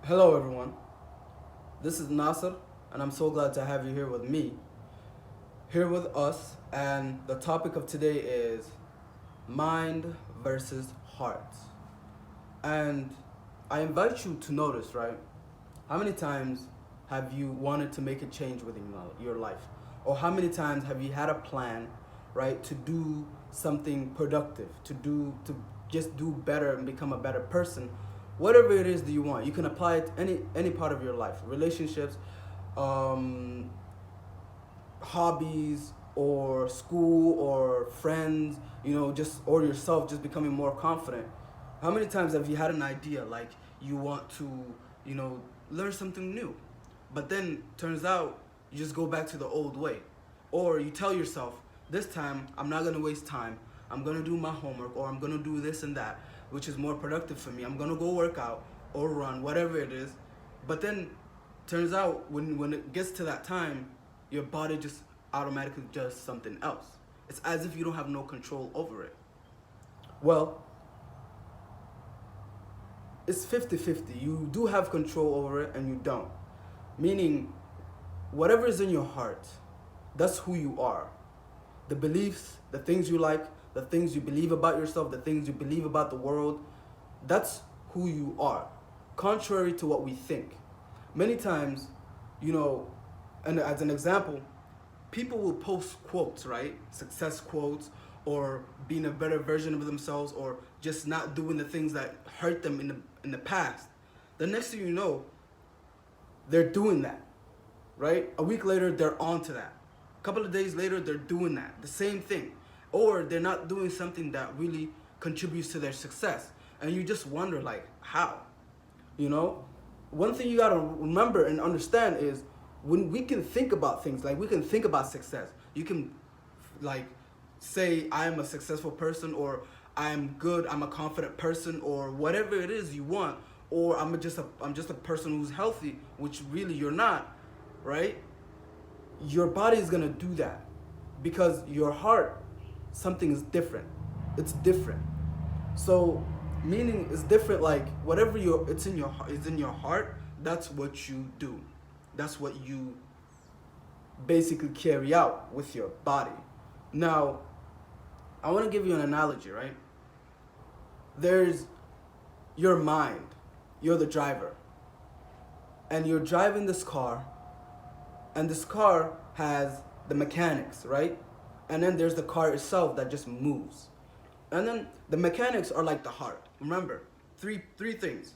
Hello, everyone. This is Nasser, and I'm so glad to have you here with me, here with us. And the topic of today is mind versus heart. And I invite you to notice, right? How many times have you wanted to make a change within your life? Or how many times have you had a plan, right, to do something productive, to just do better and become a better person? Whatever it is that you want, you can apply it to any part of your life, relationships, um, hobbies, or school, or friends, just or yourself, just becoming more confident. How many times have you had an idea like you want to, you know, learn something new, but then turns out you just go back to the old way, or you tell yourself, this time I'm not gonna waste time. I'm gonna do my homework, or I'm gonna do this and that, which is more productive for me. I'm gonna go work out or run, whatever it is. But then turns out when it gets to that time, your body just automatically does something else. It's as if you don't have no control over it. Well, it's 50-50. You do have control over it and you don't. Meaning, whatever is in your heart, that's who you are. The beliefs, the things you like, the things you believe about yourself, the things you believe about the world, that's who you are. Contrary to what we think. Many times, you know, and as an example, people will post quotes, right? Success quotes, or being a better version of themselves, or just not doing the things that hurt them in the past. The next thing you know, they're doing that, right? A week later, they're on to that. A couple of days later, they're doing that, the same thing. Or they're not doing something that really contributes to their success. And you just wonder, like, how? You know? One thing you gotta remember and understand is when we can think about things, like we can think about success. You can, like, say, I am a successful person, or I'm good, I'm a confident person, or whatever it is you want, or I'm just a person who's healthy, which really you're not, right? Your body is gonna do that because your heart, something is different. It's different. So, meaning is different. Like whatever it's in your heart. That's what you do. That's what you basically carry out with your body. Now, I want to give you an analogy, right? There's your mind. You're the driver, and you're driving this car, and this car has the mechanics, right? And then there's the car itself that just moves. And then the mechanics are like the heart. Remember, three things.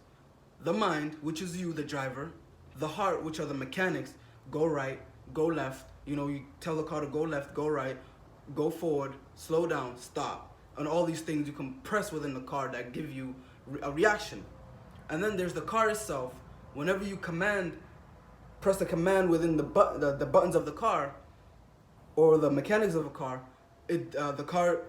The mind, which is you, the driver, the heart, which are the mechanics, go right, go left. You tell the car to go left, go right, go forward, slow down, stop. And all these things you can press within the car that give you a reaction. And then there's the car itself. Whenever you press the command within the buttons of the car, or the mechanics of a car, the car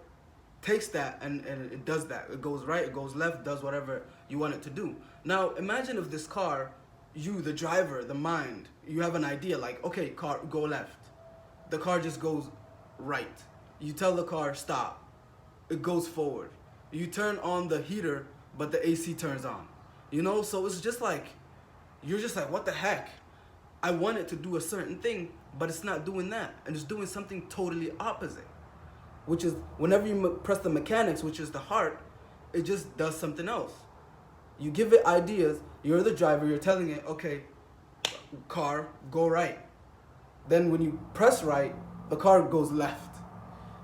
takes that and it does that. It goes right, it goes left, does whatever you want it to do. Now imagine if this car, you, the driver, the mind, you have an idea like, okay, car, go left. The car just goes right. You tell the car stop. It goes forward. You turn on the heater, but the AC turns on. So it's just like, you're just like, what the heck? I want it to do a certain thing, but it's not doing that, and it's doing something totally opposite. Which is whenever you press the mechanics, which is the heart, it just does something else. You give it ideas. You're the driver. You're telling it, okay, car, go right. Then when you press right, the car goes left.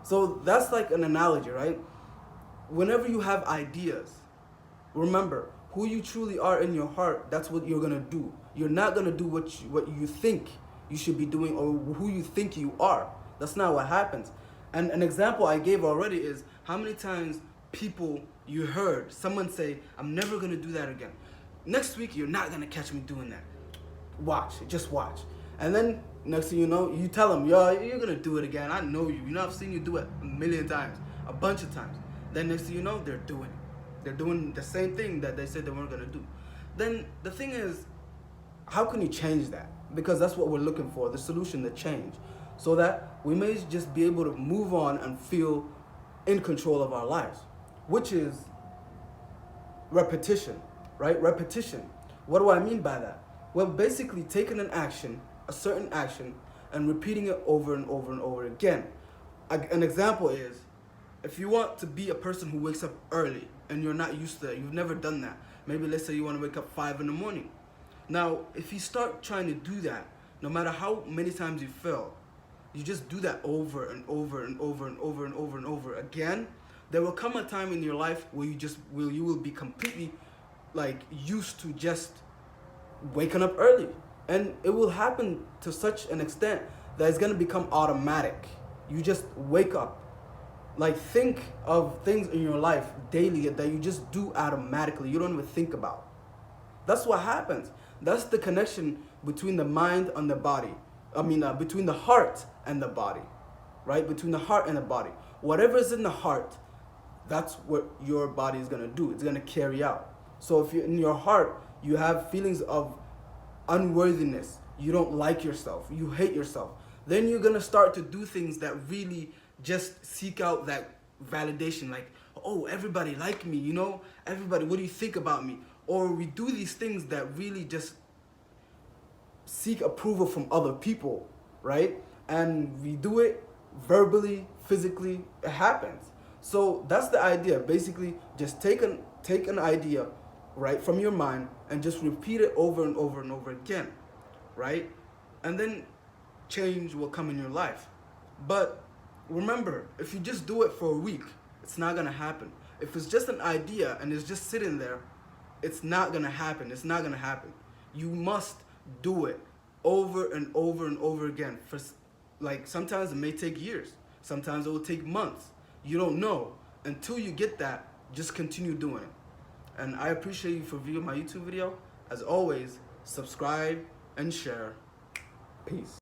So that's like an analogy, right? Whenever you have ideas, remember who you truly are in your heart. That's what you're gonna do. You're not gonna do what you think you should be doing, or who you think you are. That's not what happens. And an example I gave already is how many times people you heard someone say, I'm never gonna do that again. Next week you're not gonna catch me doing that. Watch, just watch. And then next thing you know, you tell them, yo, you're gonna do it again. I know you. I've seen you do it a million times, a bunch of times. Then next thing you know, they're doing it. They're doing the same thing that they said they weren't gonna do. Then the thing is, how can you change that? Because that's what we're looking for, the solution, the change. So that we may just be able to move on and feel in control of our lives, which is repetition, right? Repetition. What do I mean by that? Well, basically taking an action, a certain action, and repeating it over and over and over again. An example is, if you want to be a person who wakes up early and you're not used to that, you've never done that. Maybe let's say you want to wake up 5 in the morning. Now, if you start trying to do that, no matter how many times you fail, you just do that over and over and over and over and over and over again, there will come a time in your life where you will be completely like used to just waking up early. And it will happen to such an extent that it's gonna become automatic. You just wake up. Like, think of things in your life daily that you just do automatically. You don't even think about. That's what happens. That's the connection between the mind and the body. Between the heart and the body, right? Between the heart and the body. Whatever is in the heart, that's what your body is gonna do. It's gonna carry out. So if in your heart you have feelings of unworthiness, you don't like yourself, you hate yourself, then you're gonna start to do things that really just seek out that validation. Like, oh, everybody like me, everybody, what do you think about me? Or we do these things that really just seek approval from other people, right? And we do it verbally, physically, it happens. So that's the idea. Basically, just take an idea, right, from your mind and just repeat it over and over and over again, right? And then change will come in your life. But remember, if you just do it for a week, it's not gonna happen. If it's just an idea and it's just sitting there, it's not gonna happen. It's not gonna happen. You must do it over and over and over again. Sometimes it may take years. Sometimes it will take months. You don't know. Until you get that, just continue doing it. And I appreciate you for viewing my YouTube video. As always, subscribe and share. Peace.